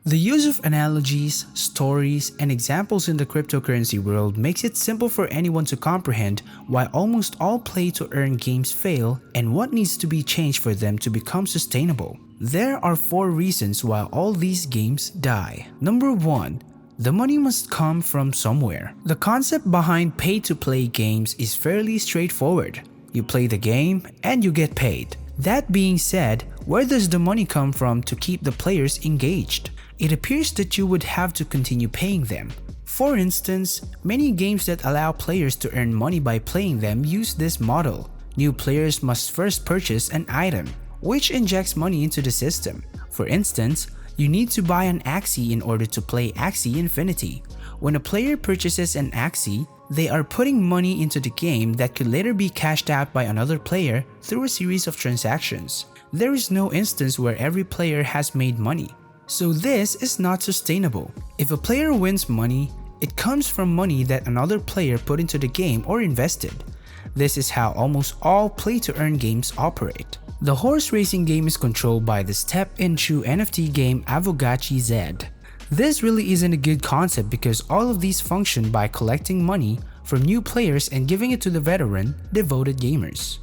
The use of analogies, stories, and examples in the cryptocurrency world makes it simple for anyone to comprehend why almost all play-to-earn games fail and what needs to be changed for them to become sustainable. There are 4 reasons why all these games die. Number 1. The money must come from somewhere. The concept behind pay-to-play games is fairly straightforward. You play the game and you get paid. That being said, where does the money come from to keep the players engaged? It appears that you would have to continue paying them. For instance, many games that allow players to earn money by playing them use this model. New players must first purchase an item, which injects money into the system. For instance, you need to buy an Axie in order to play Axie Infinity. When a player purchases an Axie, they are putting money into the game that could later be cashed out by another player through a series of transactions. There is no instance where every player has made money. So this is not sustainable. If a player wins money, it comes from money that another player put into the game or invested. This is how almost all play-to-earn games operate. The horse racing game is controlled by the step-into NFT game Avogachi Z. This really isn't a good concept because all of these function by collecting money from new players and giving it to the veteran, devoted gamers.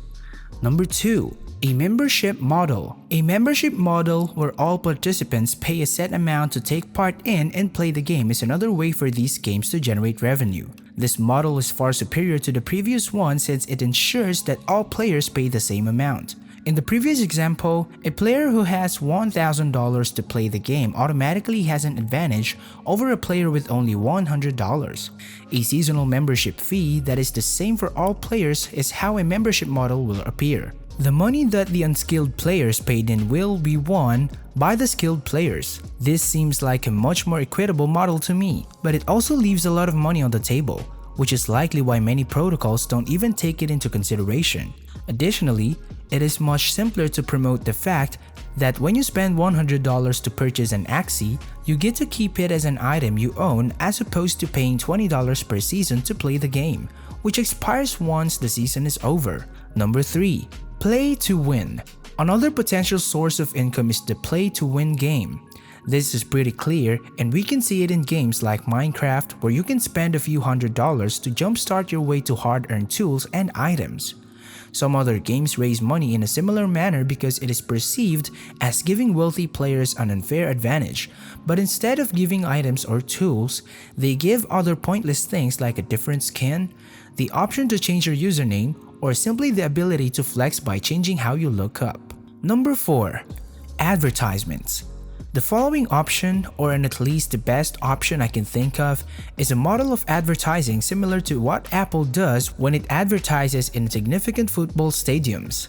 Number 2. A membership model. A membership model where all participants pay a set amount to take part in and play the game is another way for these games to generate revenue. This model is far superior to the previous one since it ensures that all players pay the same amount. In the previous example, a player who has $1,000 to play the game automatically has an advantage over a player with only $100. A seasonal membership fee that is the same for all players is how a membership model will appear. The money that the unskilled players paid in will be won by the skilled players. This seems like a much more equitable model to me, but it also leaves a lot of money on the table, which is likely why many protocols don't even take it into consideration. Additionally, it is much simpler to promote the fact that when you spend $100 to purchase an Axie, you get to keep it as an item you own as opposed to paying $20 per season to play the game, which expires once the season is over. Number 3. Play to win. Another potential source of income is the play to win game. This is pretty clear and we can see it in games like Minecraft where you can spend a few $100s to jumpstart your way to hard-earned tools and items. Some other games raise money in a similar manner because it is perceived as giving wealthy players an unfair advantage, but instead of giving items or tools, they give other pointless things like a different skin, the option to change your username, or simply the ability to flex by changing how you look up. Number 4. Advertisements. The following option, or at least the best option I can think of, is a model of advertising similar to what Apple does when it advertises in significant football stadiums.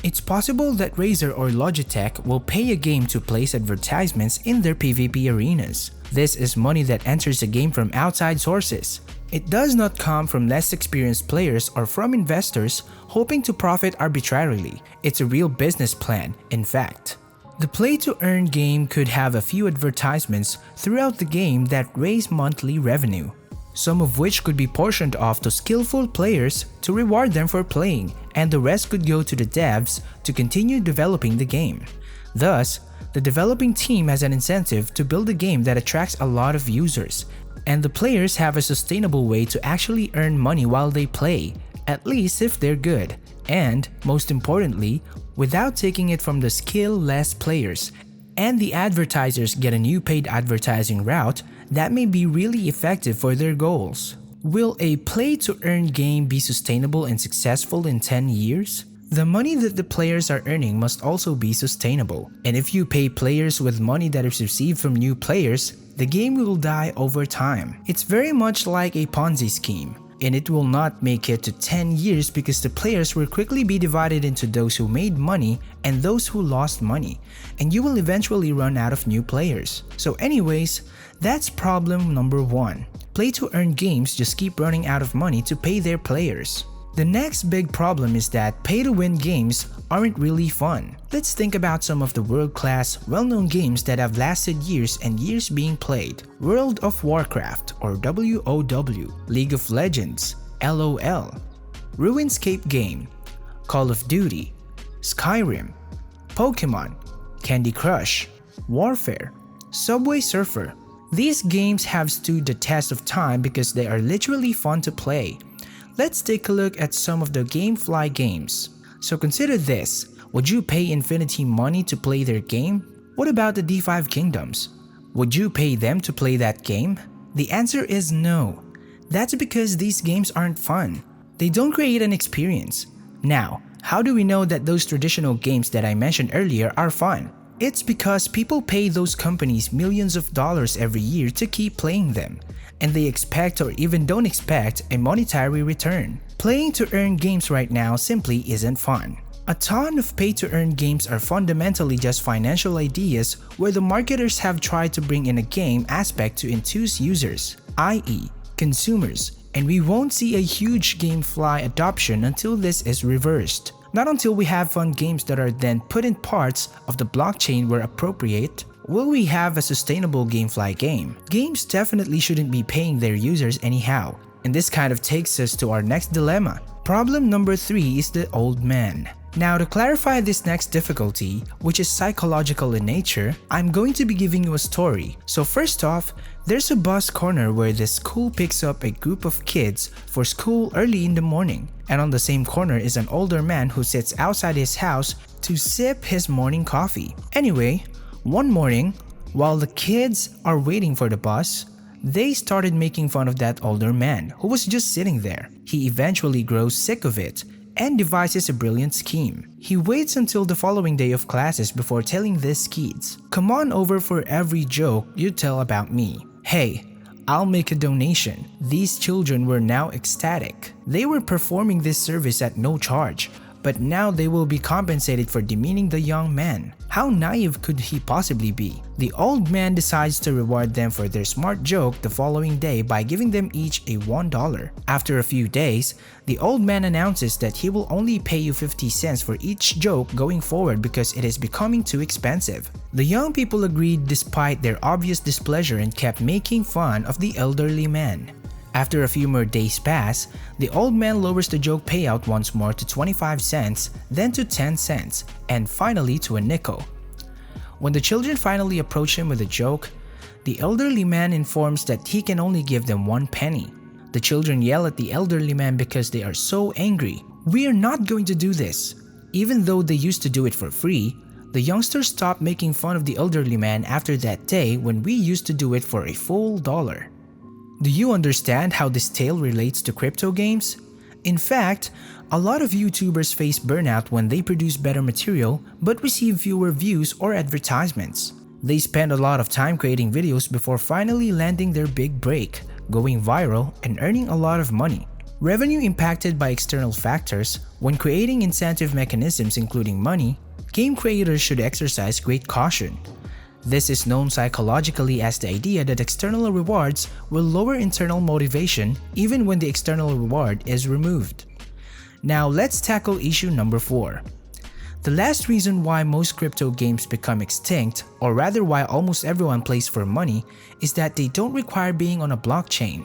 It's possible that Razer or Logitech will pay a game to place advertisements in their PvP arenas. This is money that enters the game from outside sources. It does not come from less experienced players or from investors hoping to profit arbitrarily. It's a real business plan, in fact. The play-to-earn game could have a few advertisements throughout the game that raise monthly revenue, some of which could be portioned off to skillful players to reward them for playing, and the rest could go to the devs to continue developing the game. Thus, the developing team has an incentive to build a game that attracts a lot of users, and the players have a sustainable way to actually earn money while they play, at least if they're good, and, most importantly, without taking it from the skill-less players, and the advertisers get a new paid advertising route that may be really effective for their goals. Will a play-to-earn game be sustainable and successful in 10 years? The money that the players are earning must also be sustainable, and if you pay players with money that is received from new players, the game will die over time. It's very much like a Ponzi scheme, and it will not make it to 10 years because the players will quickly be divided into those who made money and those who lost money, and you will eventually run out of new players. So anyways, that's problem number 1. Play-to-earn games just keep running out of money to pay their players. The next big problem is that pay-to-win games aren't really fun. Let's think about some of the world-class, well-known games that have lasted years and years being played. World of Warcraft or WoW, League of Legends, LOL, RuneScape game, Call of Duty, Skyrim, Pokemon, Candy Crush, Warfare, Subway Surfer. These games have stood the test of time because they are literally fun to play. Let's take a look at some of the GameFly games. So consider this, would you pay Infinity money to play their game? What about the D5 Kingdoms? Would you pay them to play that game? The answer is no. That's because these games aren't fun. They don't create an experience. Now, how do we know that those traditional games that I mentioned earlier are fun? It's because people pay those companies millions of dollars every year to keep playing them, and they expect or even don't expect a monetary return. Playing to earn games right now simply isn't fun. A ton of pay-to-earn games are fundamentally just financial ideas where the marketers have tried to bring in a game aspect to enthuse users, i.e., consumers, and we won't see a huge GameFly adoption until this is reversed. Not until we have fun games that are then put in parts of the blockchain where appropriate, will we have a sustainable GameFly game. Games definitely shouldn't be paying their users anyhow, and this kind of takes us to our next dilemma. Problem number 3 is the old man. Now, to clarify this next difficulty, which is psychological in nature, I'm going to be giving you a story. So first off, there's a bus corner where the school picks up a group of kids for school early in the morning. And on the same corner is an older man who sits outside his house to sip his morning coffee. Anyway, one morning, while the kids are waiting for the bus, they started making fun of that older man who was just sitting there. He eventually grows sick of it and devises a brilliant scheme. He waits until the following day of classes before telling these kids, "Come on over for every joke you tell about me. Hey, I'll make a donation." These children were now ecstatic. They were performing this service at no charge, but now they will be compensated for demeaning the young man. How naive could he possibly be? The old man decides to reward them for their smart joke the following day by giving them each a $1. After a few days, the old man announces that he will only pay you 50 cents for each joke going forward because it is becoming too expensive. The young people agreed despite their obvious displeasure and kept making fun of the elderly man. After a few more days pass, the old man lowers the joke payout once more to 25 cents, then to 10 cents, and finally to a nickel. When the children finally approach him with a joke, the elderly man informs that he can only give them 1 penny. The children yell at the elderly man because they are so angry. "We are not going to do this." Even though they used to do it for free, the youngsters stopped making fun of the elderly man after that day when we used to do it for a full $1. Do you understand how this tale relates to crypto games? In fact, a lot of YouTubers face burnout when they produce better material but receive fewer views or advertisements. They spend a lot of time creating videos before finally landing their big break, going viral, and earning a lot of money. Revenue impacted by external factors. When creating incentive mechanisms including money, game creators should exercise great caution. This is known psychologically as the idea that external rewards will lower internal motivation even when the external reward is removed. Now let's tackle issue number 4. The last reason why most crypto games become extinct, or rather why almost everyone plays for money, is that they don't require being on a blockchain.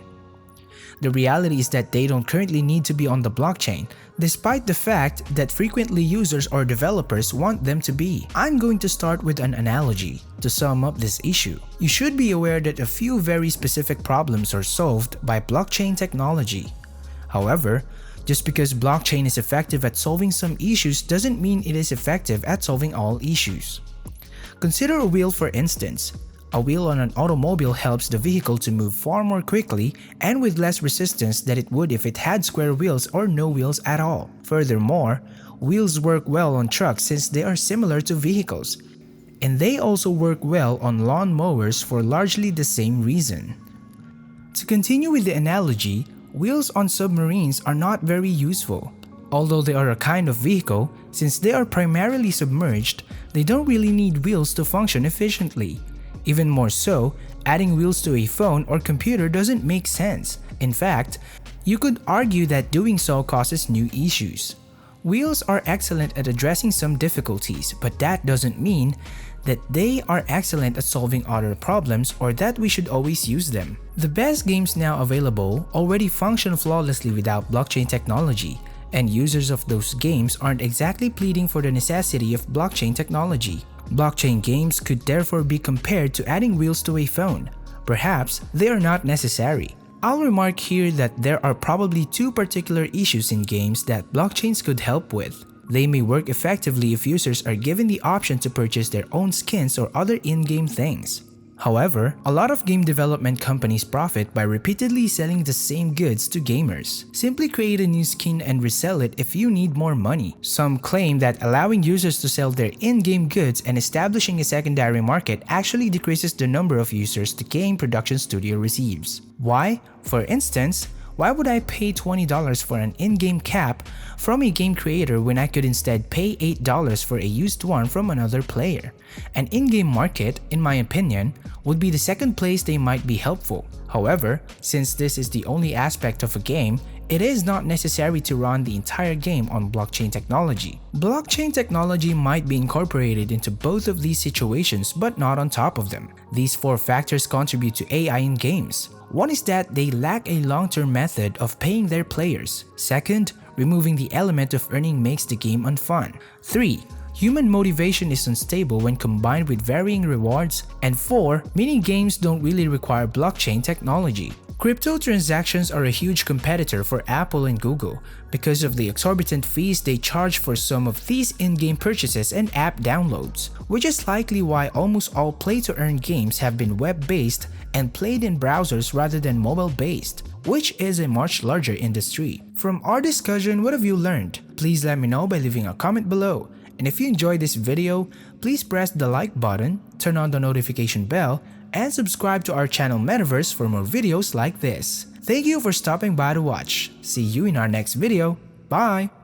The reality is that they don't currently need to be on the blockchain, despite the fact that frequently users or developers want them to be. I'm going to start with an analogy to sum up this issue. You should be aware that a few very specific problems are solved by blockchain technology. However, just because blockchain is effective at solving some issues doesn't mean it is effective at solving all issues. Consider a wheel, for instance. A wheel on an automobile helps the vehicle to move far more quickly and with less resistance than it would if it had square wheels or no wheels at all. Furthermore, wheels work well on trucks since they are similar to vehicles, and they also work well on lawn mowers for largely the same reason. To continue with the analogy, wheels on submarines are not very useful. Although they are a kind of vehicle, since they are primarily submerged, they don't really need wheels to function efficiently. Even more so, adding wheels to a phone or computer doesn't make sense. In fact, you could argue that doing so causes new issues. Wheels are excellent at addressing some difficulties, but that doesn't mean that they are excellent at solving other problems or that we should always use them. The best games now available already function flawlessly without blockchain technology, and users of those games aren't exactly pleading for the necessity of blockchain technology. Blockchain games could therefore be compared to adding wheels to a phone. Perhaps they are not necessary. I'll remark here that there are probably two particular issues in games that blockchains could help with. They may work effectively if users are given the option to purchase their own skins or other in-game things. However, a lot of game development companies profit by repeatedly selling the same goods to gamers. Simply create a new skin and resell it if you need more money. Some claim that allowing users to sell their in-game goods and establishing a secondary market actually decreases the number of users the game production studio receives. Why? For instance, why would I pay $20 for an in-game cap from a game creator when I could instead pay $8 for a used one from another player? An in-game market, in my opinion, would be the second place they might be helpful. However, since this is the only aspect of a game, it is not necessary to run the entire game on blockchain technology. Blockchain technology might be incorporated into both of these situations but not on top of them. These four factors contribute to AI in games. One is that they lack a long-term method of paying their players. Second, removing the element of earning makes the game unfun. 3. Human motivation is unstable when combined with varying rewards. And 4. Mini games don't really require blockchain technology. Crypto transactions are a huge competitor for Apple and Google because of the exorbitant fees they charge for some of these in-game purchases and app downloads, which is likely why almost all play-to-earn games have been web-based and played in browsers rather than mobile-based, which is a much larger industry. From our discussion, what have you learned? Please let me know by leaving a comment below. And if you enjoyed this video, please press the like button, turn on the notification bell, and subscribe to our channel Metaverse for more videos like this. Thank you for stopping by to watch. See you in our next video. Bye!